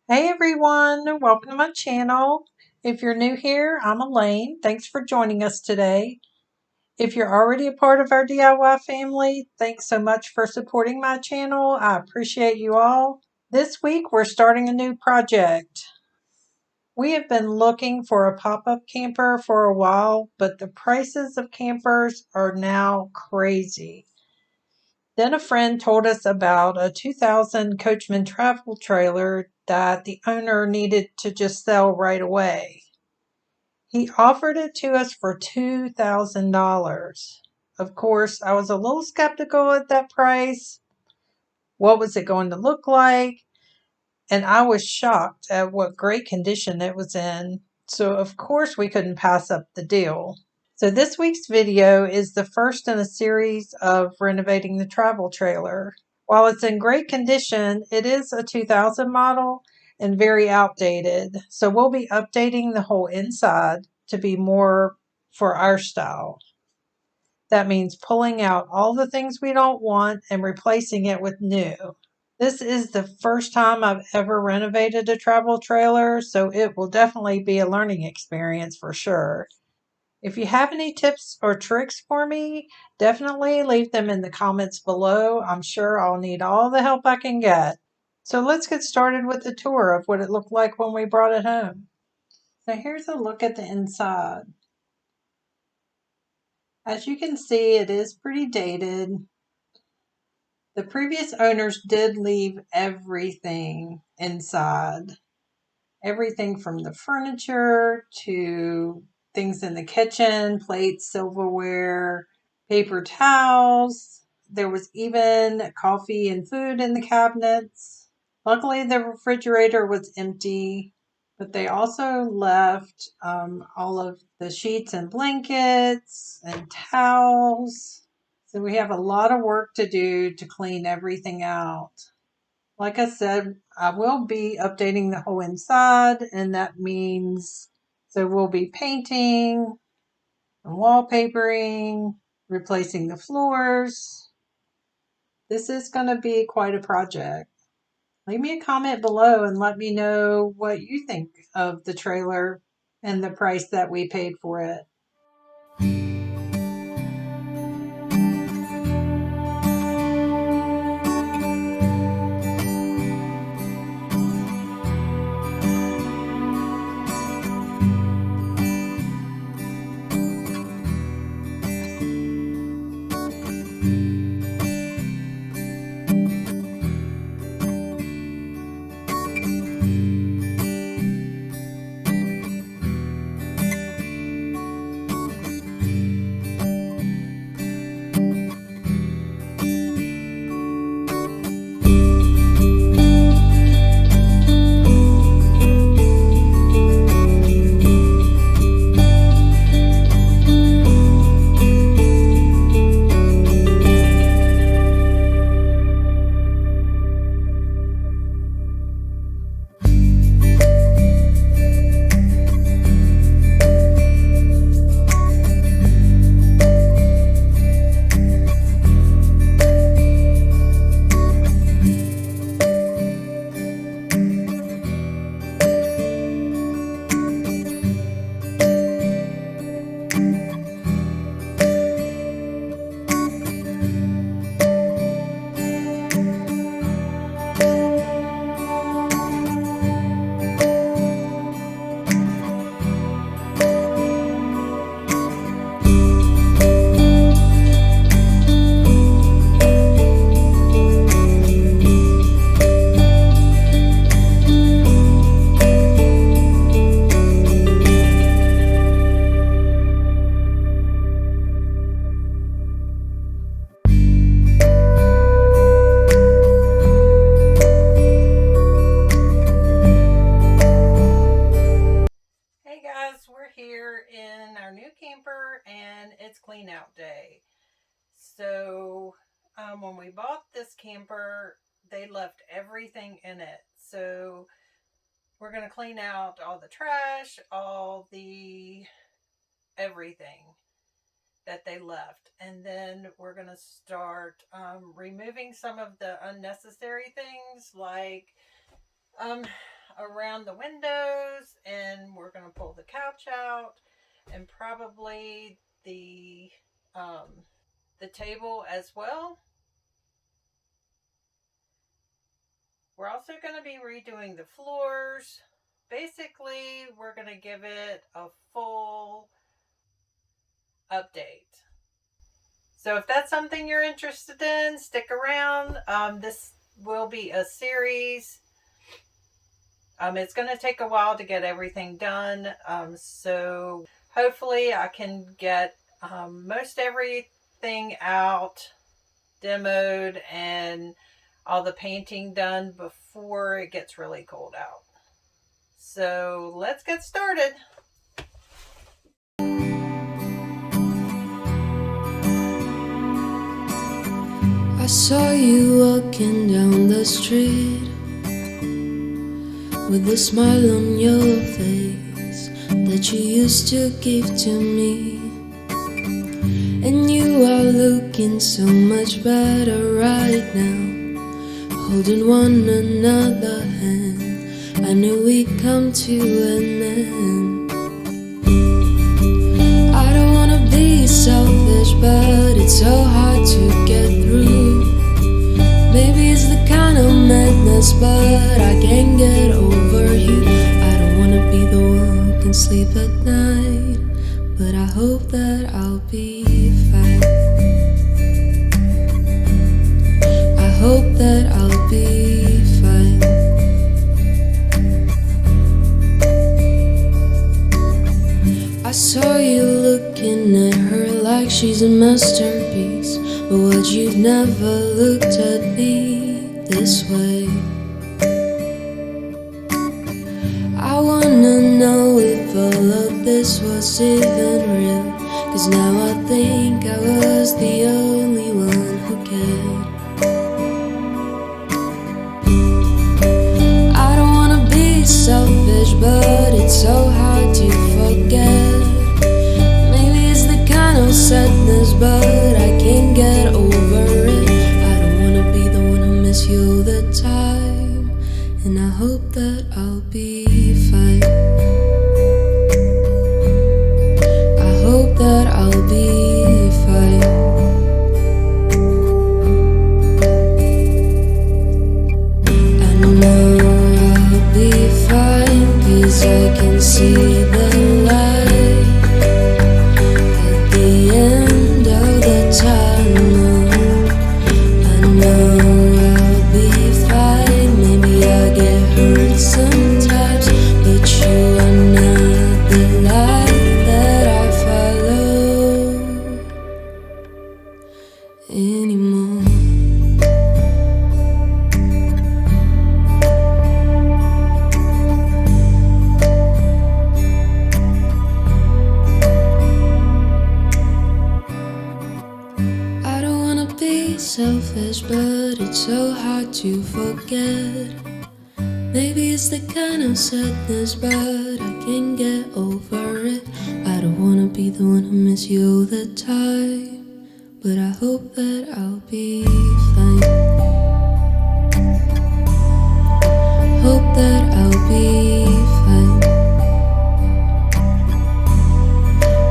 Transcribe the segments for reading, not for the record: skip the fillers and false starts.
Hey everyone, welcome to my channel. If you're new here, I'm Elaine. Thanks for joining us today. If you're already a part of our DIY family, thanks so much for supporting my channel. I appreciate you all. This week we're starting a new project. We have been looking for a pop-up camper for a while, but the prices of campers are now crazy. Then a friend told us about a 2000 Coachman travel trailer that the owner needed to just sell right away. He offered it to us for $2,000. Of course, I was a little skeptical at that price. What was it going to look like? And I was shocked at what great condition it was in. So, of course, we couldn't pass up the deal. So this week's video is the first in a series of renovating the travel trailer. While it's in great condition, it is a 2000 model and very outdated. So we'll be updating the whole inside to be more for our style. That means pulling out all the things we don't want and replacing it with new. This is the first time I've ever renovated a travel trailer, so it will definitely be a learning experience for sure. If you have any tips or tricks for me, definitely leave them in the comments below. I'm sure I'll need all the help I can get. So let's get started with the tour of what it looked like when we brought it home. So here's a look at the inside. As you can see, it is pretty dated. The previous owners did leave everything inside. Everything from the furniture to things in the kitchen, plates, silverware, paper towels. There was even coffee and food in the cabinets. Luckily, the refrigerator was empty, but they also left all of the sheets and blankets and towels. So we have a lot of work to do to clean everything out. Like I said, I will be updating the whole inside, and that means so we'll be painting and wallpapering, replacing the floors. This is going to be quite a project. Leave me a comment below and let me know what you think of the trailer and the price that we paid for it. Hey guys, we're here in our new camper and it's clean out day. So when we bought this camper, they left everything in it. So we're going to clean out all the trash, all the everything that they left. And then we're going to start removing some of the unnecessary things like um, around the windows, and we're going to pull the couch out, and probably um, the table as well. We're also going to be redoing the floors. Basically, we're going to give it a full update. So if that's something you're interested in, stick around. This will be a series. It's going to take a while to get everything done. So hopefully I can get most everything out, demoed, and all the painting done before it gets really cold out. So let's get started. I saw you walking down the street with a smile on your face that you used to give to me. And you are looking so much better right now, holding one another hand. I knew we'd come to an end. I don't wanna be selfish, but it's so hard to get through. Maybe it's the kind of madness, but I can't get over you. I don't wanna be the one who can sleep at night, but I hope that I'll be fine. I hope that I'll be fine. I saw you looking at her like she's a masterpiece, but what you've never looked at me this way. I wanna know if all of this was even real, 'cause now I think I was the only one who cared. I don't wanna be selfish, but it's so hard to forget. Maybe it's the kind of sadness, but I can't get over it. I don't wanna be the one who miss you all the time, and I hope that I'll be fine. I hope that I'll be fine. I know I'll be fine, 'cause I can see the light at the end of the tunnel. I know I'll be fine. Maybe I'll get hurt sometimes, but you are not the light that I follow anymore. I don't wanna be selfish, but it's so hard to forget. Maybe it's the kind of sadness, but I can't get over it. I don't wanna be the one who miss you all the time, but I hope that I'll be fine. Hope that I'll be fine.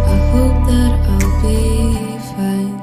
I hope that I'll be fine.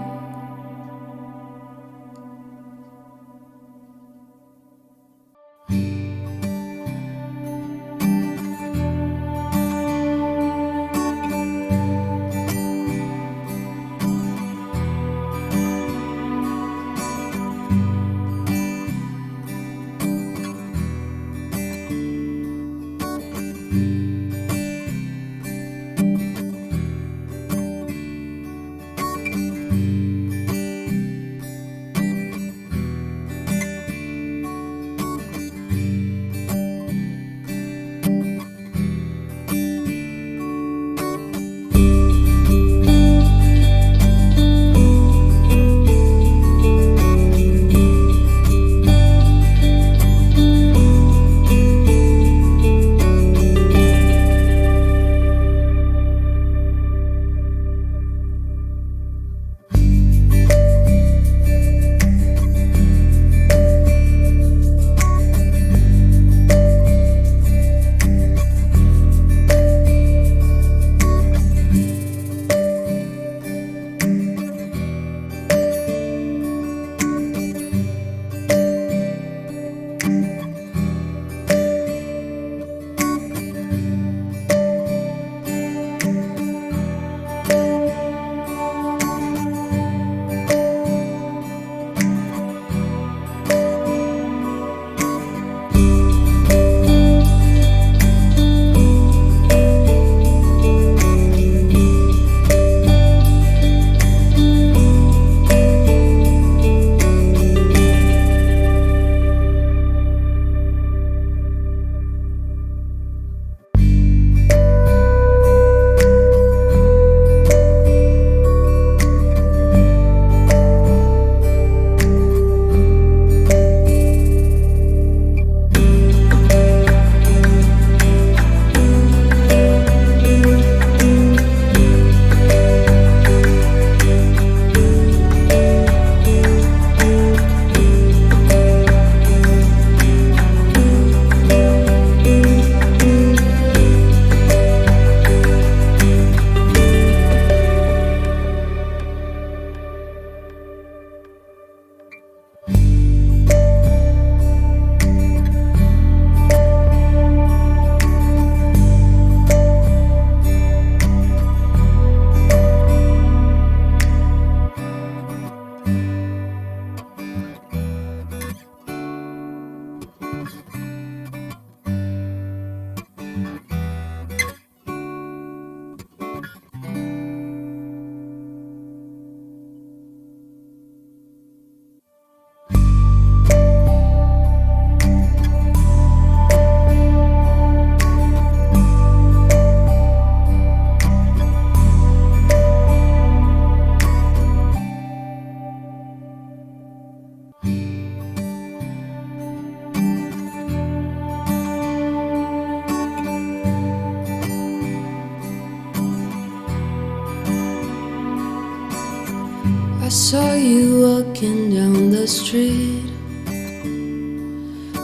you walking down the street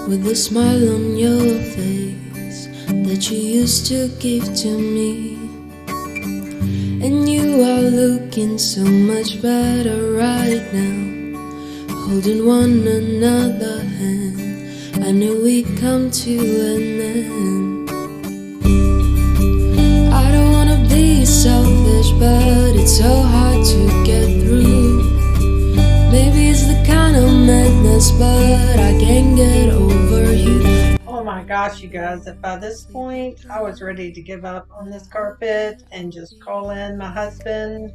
with a smile on your face that you used to give to me. And you are looking so much better right now, holding one another hand. I knew we'd come to an end. I don't wanna be selfish, but it's so hard to get through. Maybe it's the kind of madness, but I can't get over you. Oh my gosh, you guys, by this point, I was ready to give up on this carpet and just call in my husband.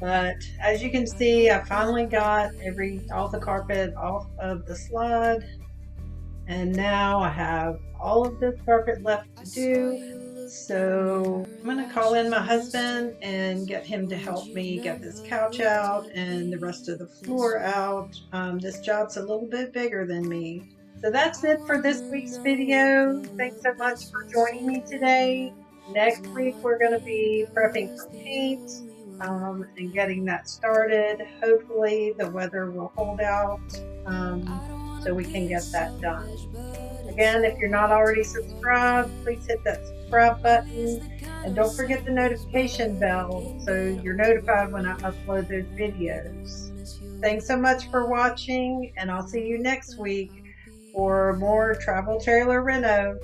But as you can see, I finally got all the carpet off of the slide. And now I have all of this carpet left to do. So I'm going to call in my husband and get him to help me get this couch out and the rest of the floor out. This job's a little bit bigger than me. So that's it for this week's video. Thanks so much for joining me today. Next week, we're going to be prepping for paint and getting that started. Hopefully, the weather will hold out so we can get that done. Again, if you're not already subscribed, please hit that subscribe button and don't forget the notification bell so you're notified when I upload those videos. Thanks so much for watching, and I'll see you next week for more Travel Trailer Reno.